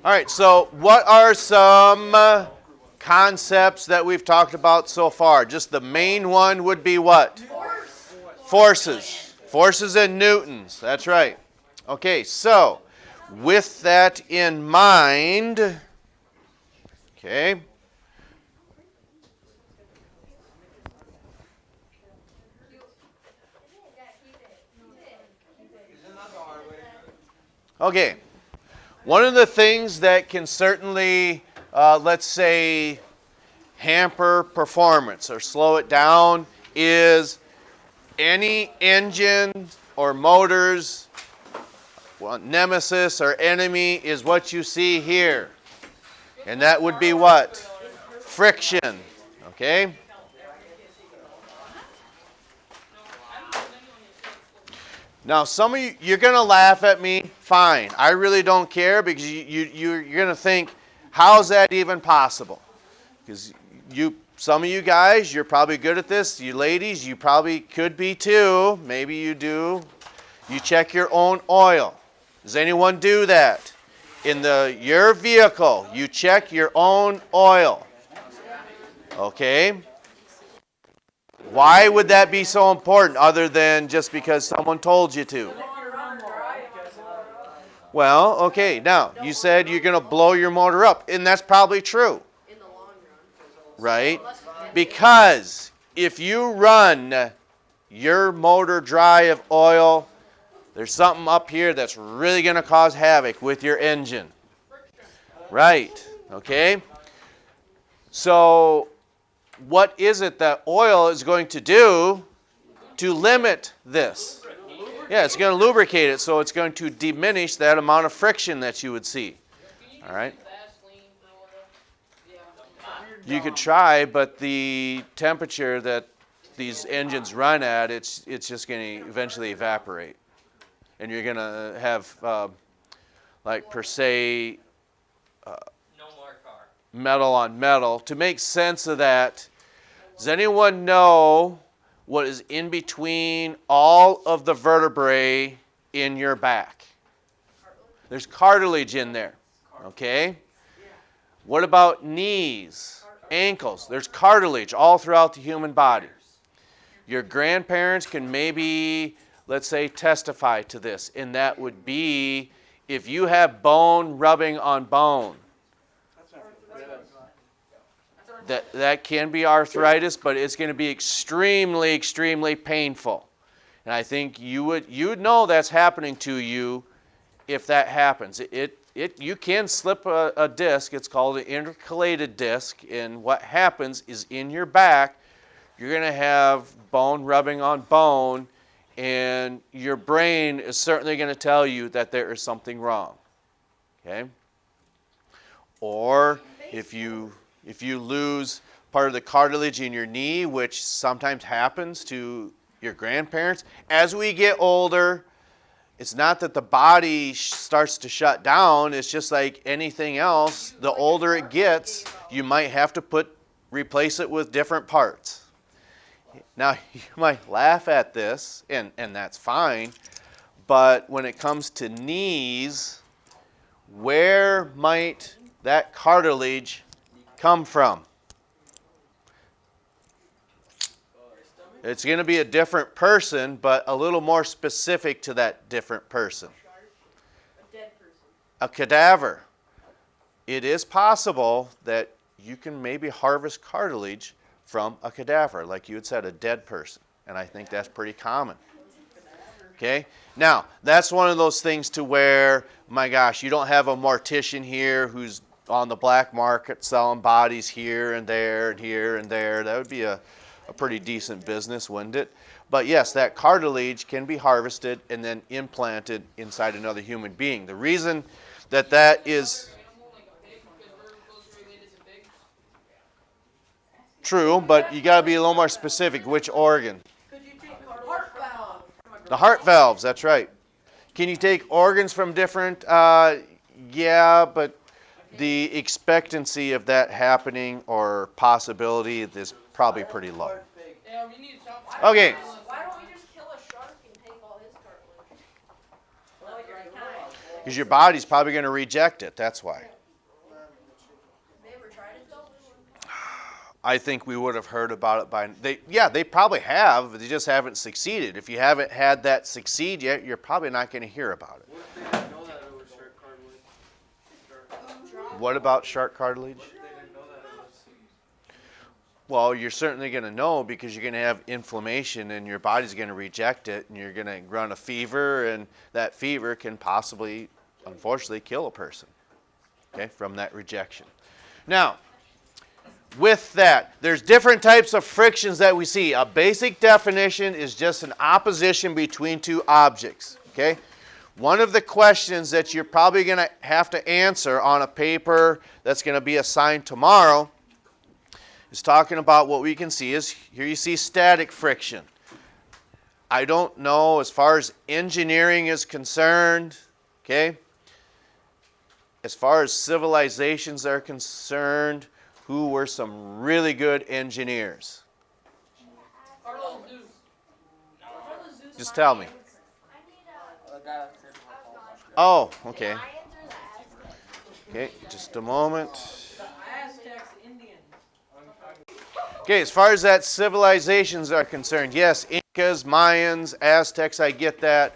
All right, so what are some concepts that we've talked about so far? Just the main one would be what? Forces. Forces and newtons. That's right. Okay, so with that in mind, okay. Okay, one of the things that can certainly, let's say, hamper performance or slow it down is any engine or motors, well, nemesis or enemy is what you see here. And that would be what? Friction, okay? Now, some of you, you're going to laugh at me. Fine. I really don't care because you're going to think, how's that even possible? Because some of you guys, you're probably good at this. You ladies, you probably could be too. Maybe you do. You check your own oil. Does anyone do that? In your vehicle, you check your own oil. Okay? Why would that be so important other than just because someone told you to? Well, okay, now, you said you're going to blow your motor up, and that's probably true. In the long run. Right? Because if you run your motor dry of oil, there's something up here that's really going to cause havoc with your engine. Right, okay? So what is it that oil is going to do to limit this? Yeah, it's going to lubricate it, so it's going to diminish that amount of friction that you would see. All right? You could try, but the temperature that these engines run at, it's just going to eventually evaporate. And you're going to have, like per se, metal on metal. To make sense of that, does anyone know what is in between all of the vertebrae in your back? There's cartilage in there, okay? What about knees, ankles? There's cartilage all throughout the human body. Your grandparents can maybe, let's say, testify to this, and that would be if you have bone rubbing on bone. That can be arthritis, but it's going to be extremely, extremely painful. And I think you'd know that's happening to you if that happens. You can slip a disc. It's called an intercalated disc, and what happens is in your back, you're going to have bone rubbing on bone, and your brain is certainly going to tell you that there is something wrong. Okay? Or if you lose part of the cartilage in your knee, which sometimes happens to your grandparents, as we get older, it's not that the body starts to shut down. It's just like anything else. The older it gets, you might have to replace it with different parts. Now, you might laugh at this, and that's fine, but when it comes to knees, where might that cartilage come from? It's going to be a different person, but a little more specific to that different person. A dead person. A cadaver. It is possible that you can maybe harvest cartilage from a cadaver, like you had said, a dead person. And I think that's pretty common. Okay? Now, that's one of those things to where, my gosh, you don't have a mortician here who's on the black market selling bodies here and there and here and there. That would be a pretty decent business, wouldn't it? But yes, that cartilage can be harvested and then implanted inside another human being. The reason that is true, but you got to be a little more specific. Which organ? Could you take heart valve? The heart valves, that's right. Can you take organs from different? Yeah, but the expectancy of that happening or possibility is probably pretty low. Okay. Why don't we just kill a shark and take all his cartilage? Because your body's probably going to reject it. That's why. Have they ever tried it though? I think we would have heard about it by they probably have, but they just haven't succeeded. If you haven't had that succeed yet, you're probably not going to hear about it. What if they didn't know that it was shark cartilage? What about shark cartilage? What if they didn't know that it was? Well, you're certainly going to know because you're going to have inflammation and your body's going to reject it and you're going to run a fever, and that fever can possibly, unfortunately, kill a person, okay, from that rejection. Now, with that, there's different types of frictions that we see. A basic definition is just an opposition between two objects, okay? One of the questions that you're probably going to have to answer on a paper that's going to be assigned tomorrow is talking about what we can see is, here you see static friction. I don't know as far as engineering is concerned, okay? As far as civilizations are concerned, who were some really good engineers? Just tell me. Oh, okay. Okay, just a moment. Aztecs, Indians. Okay, as far as that civilizations are concerned, yes, Incas, Mayans, Aztecs, I get that.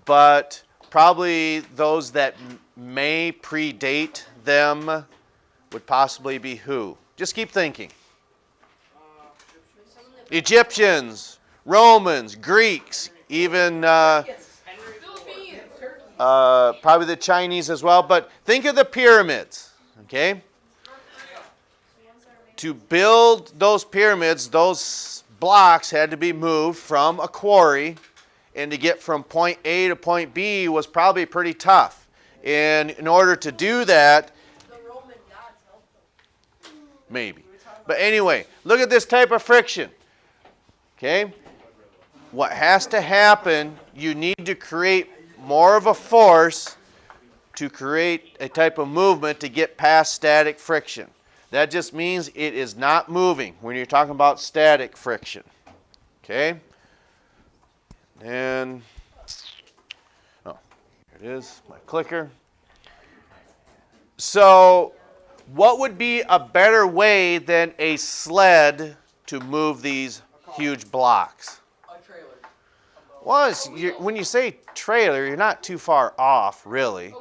But probably those that may predate them would possibly be who? Just keep thinking. Egyptians, Romans, Greeks, even Philippines, Turkey. probably the Chinese as well. But think of the pyramids, okay? To build those pyramids, those blocks had to be moved from a quarry, and to get from point A to point B was probably pretty tough. And in order to do that, The Roman gods helped them. maybe. But anyway, look at this type of friction. Okay? What has to happen, you need to create more of a force to create a type of movement to get past static friction. That just means it is not moving when you're talking about static friction. Okay? And, oh, here it is, my clicker. So, what would be a better way than a sled to move these huge blocks? A trailer. Well, when you say trailer, you're not too far off, really.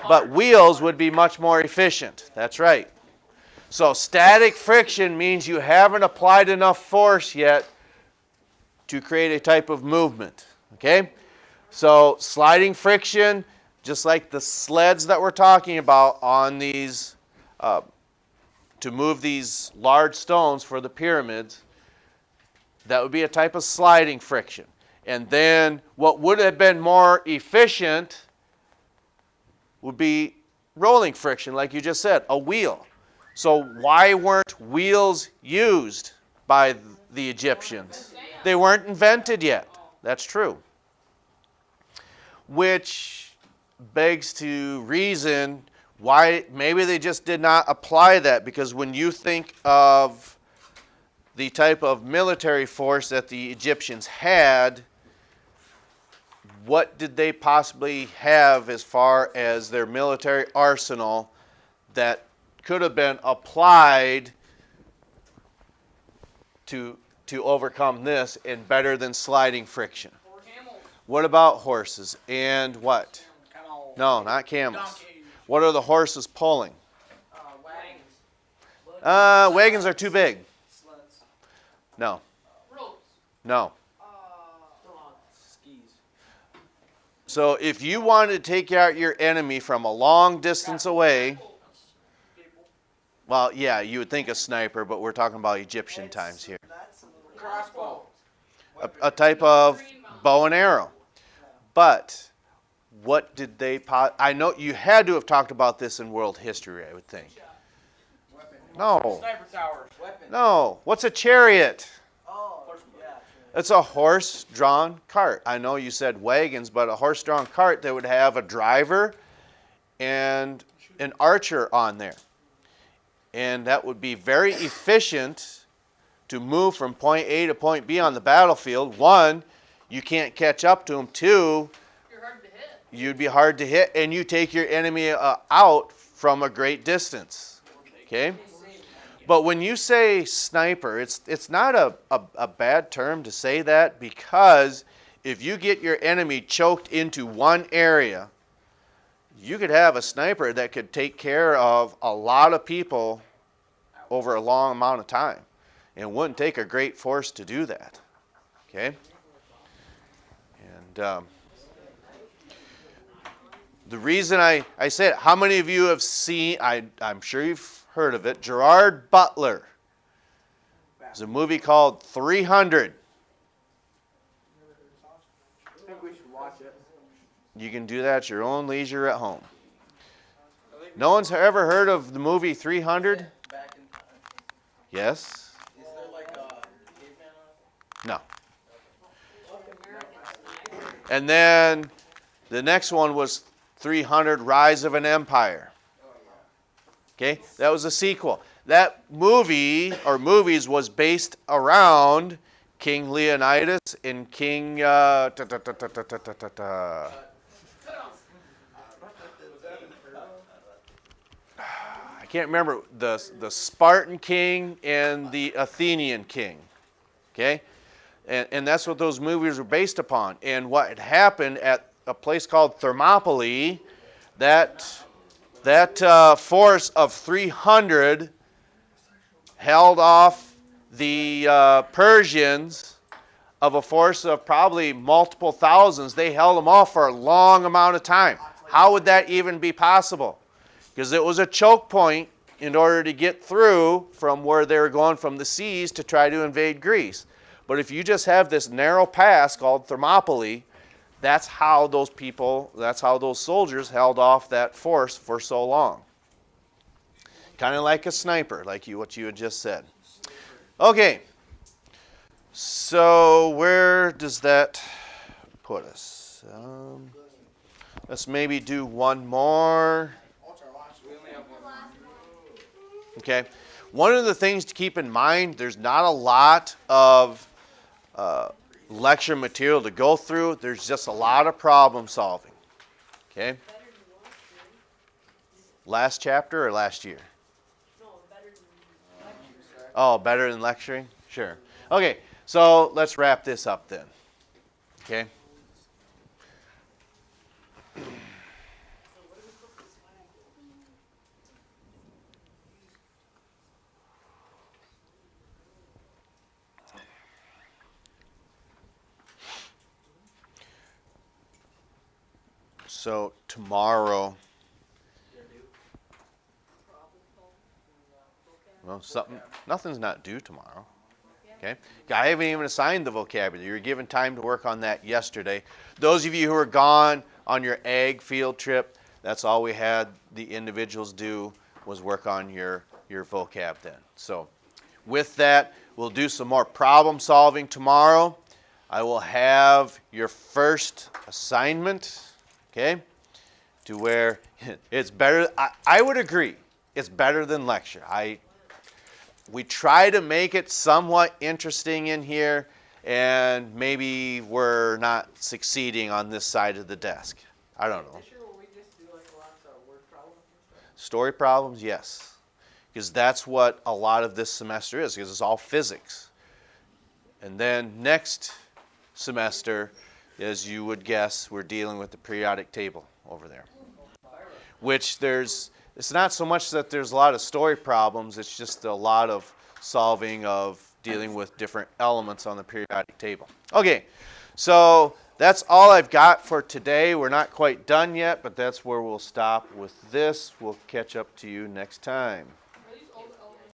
But wheels would be much more efficient. That's right. So static friction means you haven't applied enough force yet to create a type of movement. Okay? So sliding friction, just like the sleds that we're talking about on these, to move these large stones for the pyramids, that would be a type of sliding friction. And then what would have been more efficient would be rolling friction, like you just said, a wheel. So why weren't wheels used by the Egyptians? They weren't invented yet. That's true. Which begs to reason why maybe they just did not apply that, because when you think of the type of military force that the Egyptians had, what did they possibly have as far as their military arsenal that could have been applied to overcome this and better than sliding friction? Camels. What about horses and what? Camel. No, not camels. Donkeys. What are the horses pulling? Wagons. Wagons are too big. Sleds. No, Ropes. no. Skis. So if you wanted to take out your enemy from a long distance away, well, yeah, you would think a sniper, but we're talking about Egyptian times here. Crossbow. A type of bow and arrow. But what did they... I know you had to have talked about this in world history, I would think. Weapon. No. Sniper towers. Weapon. No. What's a chariot? Oh, yeah. It's a horse-drawn cart. I know you said wagons, but a horse-drawn cart that would have a driver and an archer on there. And that would be very efficient to move from point A to point B on the battlefield. One, you can't catch up to them. Two, You're hard to hit. you'd be hard to hit, and you take your enemy out from a great distance. Okay? But when you say sniper, it's not a bad term to say that, because if you get your enemy choked into one area, you could have a sniper that could take care of a lot of people over a long amount of time. And it wouldn't take a great force to do that. Okay? And the reason I say it, how many of you have seen, I'm sure you've heard of it, Gerard Butler. There's a movie called 300. I think we should watch it. You can do that at your own leisure at home. No one's ever heard of the movie 300? Back in time. Yes? Is there like a caveman on it? No. And then the next one was 300 Rise of an Empire. Okay, that was a sequel. That movie, or movies, was based around King Leonidas and King... I can't remember, the Spartan king and the Athenian king. Okay? And that's what those movies were based upon. And what had happened at a place called Thermopylae, that force of 300 held off the Persians of a force of probably multiple thousands. They held them off for a long amount of time. How would that even be possible? Because it was a choke point in order to get through from where they were going from the seas to try to invade Greece. But if you just have this narrow pass called Thermopylae, that's how those soldiers held off that force for so long. Kind of like a sniper, like what you had just said. Okay, so where does that put us? Let's maybe do one more. Okay, one of the things to keep in mind, there's not a lot of lecture material to go through. There's just a lot of problem solving. Okay? Last chapter or last year? No, better than lectures. Oh, better than lecturing? Sure. Okay, so let's wrap this up then. Okay? So tomorrow, well, nothing's not due tomorrow. Okay, I haven't even assigned the vocabulary. You were given time to work on that yesterday. Those of you who are gone on your ag field trip, that's all we had the individuals do was work on your vocab then. So with that, we'll do some more problem solving tomorrow. I will have your first assignment. Okay, to where it's better. I would agree. It's better than lecture. We try to make it somewhat interesting in here, and maybe we're not succeeding on this side of the desk. I don't know. This year will we just do like lots of word problems and stuff? Story problems, yes, because that's what a lot of this semester is. Because it's all physics, and then next semester, as you would guess, we're dealing with the periodic table over there. Which it's not so much that there's a lot of story problems, it's just a lot of solving of dealing with different elements on the periodic table. Okay, so that's all I've got for today. We're not quite done yet, but that's where we'll stop with this. We'll catch up to you next time.